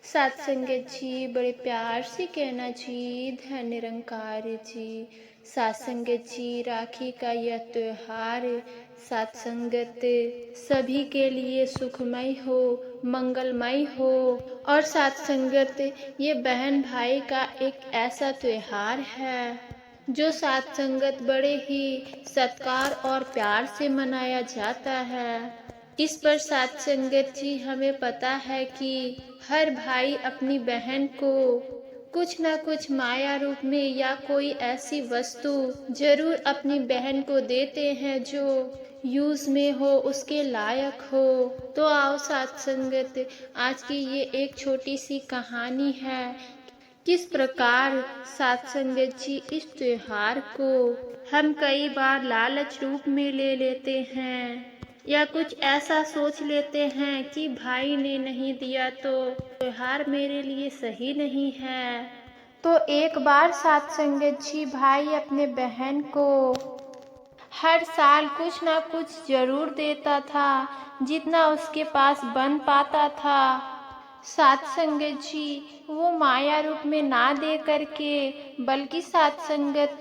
सात संगत जी, बड़े प्यार से कहना जी, धन निरंकार जी। सात संगत जी, राखी का यह त्योहार सात संगत सभी के लिए सुखमय हो, मंगलमय हो। और सात संगत ये बहन भाई का एक ऐसा त्योहार है जो सात संगत बड़े ही सत्कार और प्यार से मनाया जाता है। इस पर सात संगत जी, हमें पता है कि हर भाई अपनी बहन को कुछ न कुछ माया रूप में या कोई ऐसी वस्तु जरूर अपनी बहन को देते हैं जो यूज में हो, उसके लायक हो। तो आओ सात संगत, आज की ये एक छोटी सी कहानी है किस प्रकार सात संगत जी इस त्योहार को हम कई बार लालच रूप में ले लेते हैं या कुछ ऐसा सोच लेते हैं कि भाई ने नहीं दिया तो त्योहार मेरे लिए सही नहीं है। तो एक बार सात संगत जी, भाई अपने बहन को हर साल कुछ ना कुछ जरूर देता था, जितना उसके पास बन पाता था। सात संगत जी, वो माया रूप में ना दे करके बल्कि सात संगत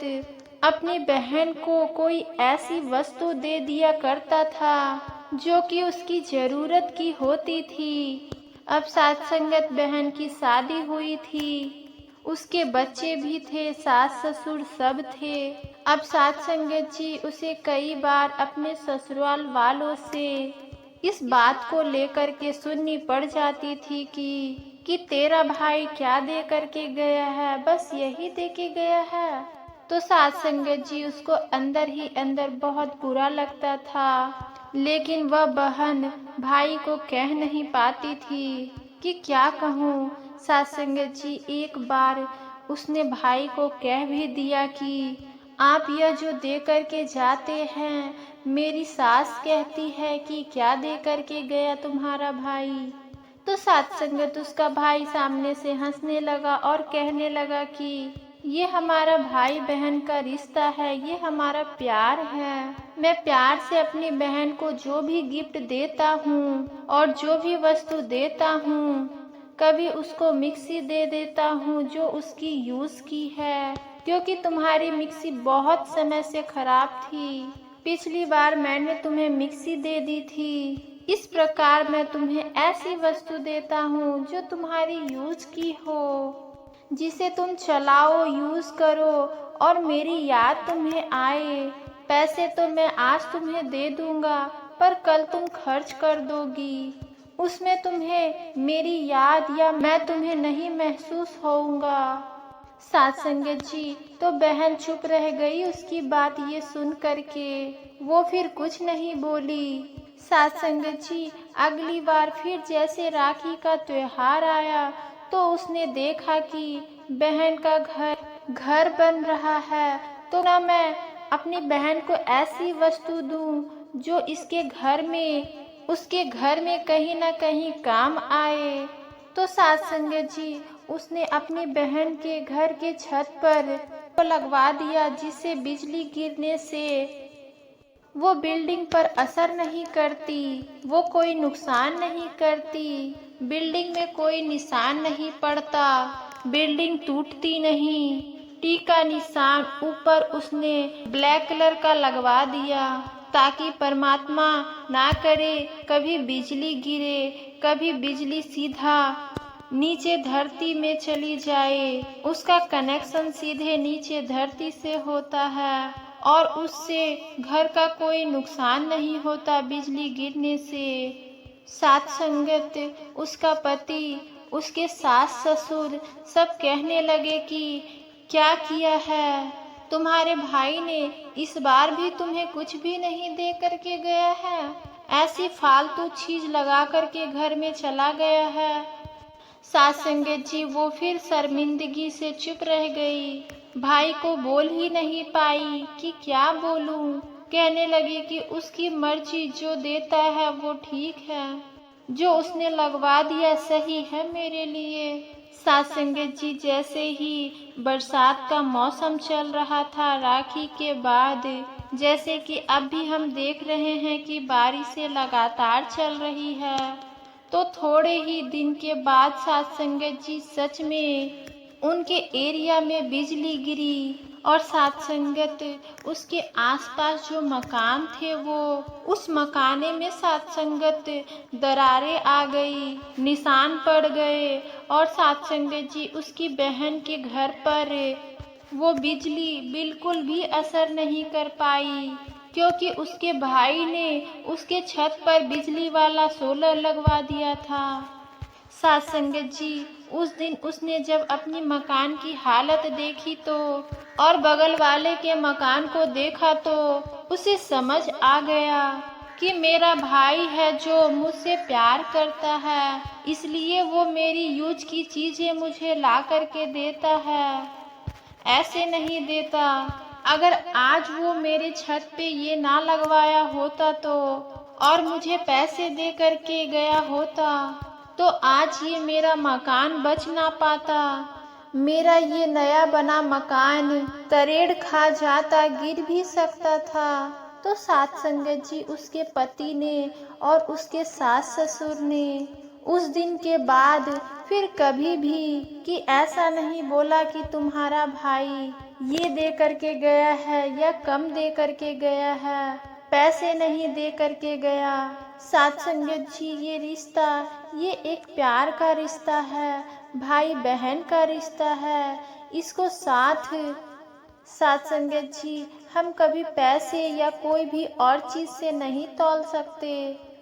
अपनी बहन को कोई ऐसी वस्तु दे दिया करता था जो कि उसकी जरूरत की होती थी। अब सात संगत बहन की शादी हुई थी, उसके बच्चे भी थे, सास ससुर सब थे। अब सात संगत जी उसे कई बार अपने ससुराल वालों से इस बात को लेकर के सुननी पड़ जाती थी कि तेरा भाई क्या दे करके गया है, बस यही दे के गया है। तो सात संगत जी, उसको अंदर ही अंदर बहुत बुरा लगता था, लेकिन वह बहन भाई को कह नहीं पाती थी कि क्या कहूँ। सात संगत जी, एक बार उसने भाई को कह भी दिया कि आप यह जो दे करके जाते हैं, मेरी सास कहती है कि क्या दे करके गया तुम्हारा भाई। तो सात संगत, उसका भाई सामने से हंसने लगा और कहने लगा कि ये हमारा भाई बहन का रिश्ता है, ये हमारा प्यार है। मैं प्यार से अपनी बहन को जो भी गिफ्ट देता हूँ और जो भी वस्तु देता हूँ, कभी उसको मिक्सी दे देता हूँ जो उसकी यूज की है, क्योंकि तुम्हारी मिक्सी बहुत समय से खराब थी। पिछली बार मैंने तुम्हें मिक्सी दे दी थी, इस प्रकार मैं तुम्हें ऐसी वस्तु देता हूँ जो तुम्हारी यूज की हो, जिसे तुम चलाओ, यूज करो और मेरी याद तुम्हें आए। पैसे तो मैं आज तुम्हें दे दूंगा, पर कल तुम खर्च कर दोगी, उसमें तुम्हें मेरी याद या मैं तुम्हें नहीं महसूस होऊंगा। सात संगत जी, तो बहन चुप रह गई उसकी बात ये सुन करके, वो फिर कुछ नहीं बोली। सात संगत जी, अगली बार फिर जैसे राखी का त्योहार आया तो उसने देखा कि बहन का घर बन रहा है, तो ना मैं अपनी बहन को ऐसी वस्तु दूं जो उसके घर में कहीं ना कहीं काम आए। तो सात संगत जी, उसने अपनी बहन के घर के छत पर लगवा दिया, जिससे बिजली गिरने से वो बिल्डिंग पर असर नहीं करती, वो कोई नुकसान नहीं करती, बिल्डिंग में कोई निशान नहीं पड़ता, बिल्डिंग टूटती नहीं। टी का निशान ऊपर उसने ब्लैक कलर का लगवा दिया, ताकि परमात्मा ना करे कभी बिजली गिरे, कभी बिजली सीधा नीचे धरती में चली जाए। उसका कनेक्शन सीधे नीचे धरती से होता है और उससे घर का कोई नुकसान नहीं होता बिजली गिरने से। सात संगत, उसका पति, उसके सास ससुर सब कहने लगे कि क्या किया है तुम्हारे भाई ने, इस बार भी तुम्हें कुछ भी नहीं दे करके गया है, ऐसी फालतू चीज लगा करके घर में चला गया है। सात संगत जी, वो फिर शर्मिंदगी से चुप रह गई, भाई को बोल ही नहीं पाई कि क्या बोलूं। कहने लगी कि उसकी मर्जी, जो देता है वो ठीक है, जो उसने लगवा दिया सही है मेरे लिए। सात संगत जी, जैसे ही बरसात का मौसम चल रहा था राखी के बाद, जैसे कि अब भी हम देख रहे हैं कि बारिशें लगातार चल रही है, तो थोड़े ही दिन के बाद साथ संगत जी सच में उनके एरिया में बिजली गिरी और साथ संगत उसके आसपास जो मकान थे वो उस मकाने में साथ संगत दरारें आ गई, निशान पड़ गए और साथ संगत जी उसकी बहन के घर पर वो बिजली बिल्कुल भी असर नहीं कर पाई, क्योंकि उसके भाई ने उसके छत पर बिजली वाला सोलर लगवा दिया था। साथ संगत जी उस दिन उसने जब अपनी मकान की हालत देखी तो और बगल वाले के मकान को देखा तो उसे समझ आ गया कि मेरा भाई है जो मुझसे प्यार करता है, इसलिए वो मेरी यूज की चीजें मुझे ला करके देता है, ऐसे नहीं देता। अगर आज वो मेरे छत पे ये ना लगवाया होता तो और मुझे पैसे दे करके गया होता तो आज ये मेरा मकान बच ना पाता, मेरा ये नया बना मकान तरेड़ खा जाता, गिर भी सकता था। तो साथ संगत जी उसके पति ने और उसके सास ससुर ने उस दिन के बाद फिर कभी भी कि ऐसा नहीं बोला कि तुम्हारा भाई ये दे करके गया है या कम दे करके गया है, पैसे नहीं दे करके गया। साथ संगत जी ये रिश्ता ये एक प्यार का रिश्ता है, भाई बहन का रिश्ता है, इसको साथ संगत जी हम कभी पैसे या कोई भी और चीज से नहीं तौल सकते।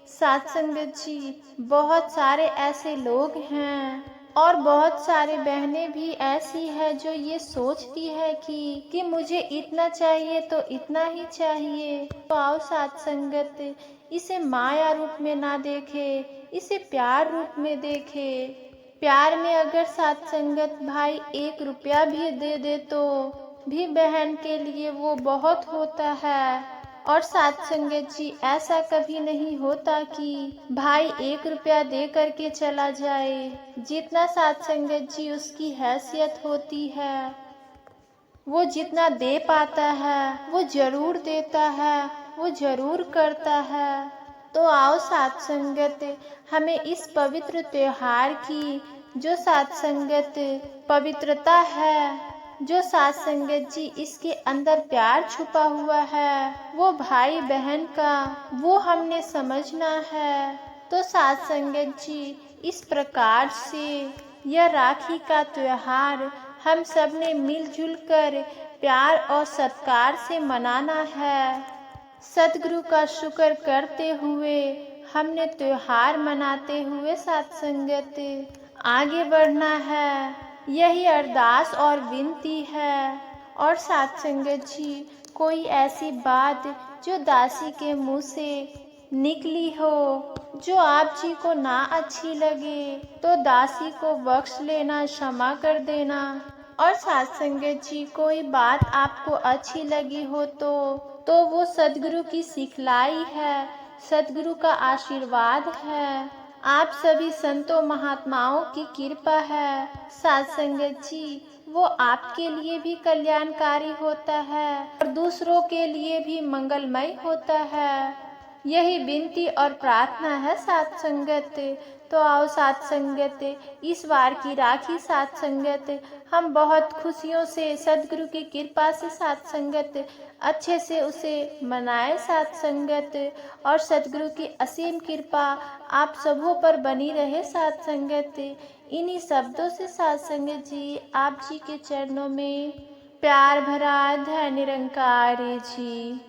साथ संगत जी बहुत सारे ऐसे लोग हैं और बहुत सारे बहनें भी ऐसी है जो ये सोचती है कि मुझे इतना चाहिए तो इतना ही चाहिए। तो आओ साथ संगत इसे माया रूप में ना देखे, इसे प्यार रूप में देखे। प्यार में अगर साथ संगत भाई 1 रुपया भी दे दे तो भी बहन के लिए वो बहुत होता है। और साथ संगत जी ऐसा कभी नहीं होता कि भाई 1 रुपया दे करके चला जाए, जितना साथ संगत जी उसकी हैसियत होती है वो जितना दे पाता है वो जरूर देता है, वो जरूर करता है। तो आओ साथ संगत हमें इस पवित्र त्योहार की जो साथ संगत पवित्रता है, जो साथ संगत जी इसके अंदर प्यार छुपा हुआ है वो भाई बहन का वो हमने समझना है। तो साथ संगत जी इस प्रकार से यह राखी का त्योहार हम सब ने मिलजुल कर प्यार और सत्कार से मनाना है। सतगुरु का शुक्र करते हुए हमने त्योहार मनाते हुए साथ संगत आगे बढ़ना है, यही अरदास और विनती है। और साथ संगत जी कोई ऐसी बात जो दासी के मुंह से निकली हो जो आप जी को ना अच्छी लगे तो दासी को बख्श लेना, क्षमा कर देना। और साथ संगत जी कोई बात आपको अच्छी लगी हो तो वो सद्गुरु की सिखलाई है, सद्गुरु का आशीर्वाद है, आप सभी संतों महात्माओं की कृपा है। साथ संगत जी वो आपके लिए भी कल्याणकारी होता है और दूसरों के लिए भी मंगलमय होता है, यही विनती और प्रार्थना है साथ संगत। तो आओ साथ संगत इस बार की राखी साथ संगत हम बहुत खुशियों से सद्गुरु की कृपा से साथ संगत अच्छे से उसे मनाए साथ संगत। और सद्गुरु की असीम कृपा आप सबों पर बनी रहे साथ संगत। इन्हीं शब्दों से साथ संगत जी आप जी के चरणों में प्यार भरा धन्य निरंकार जी।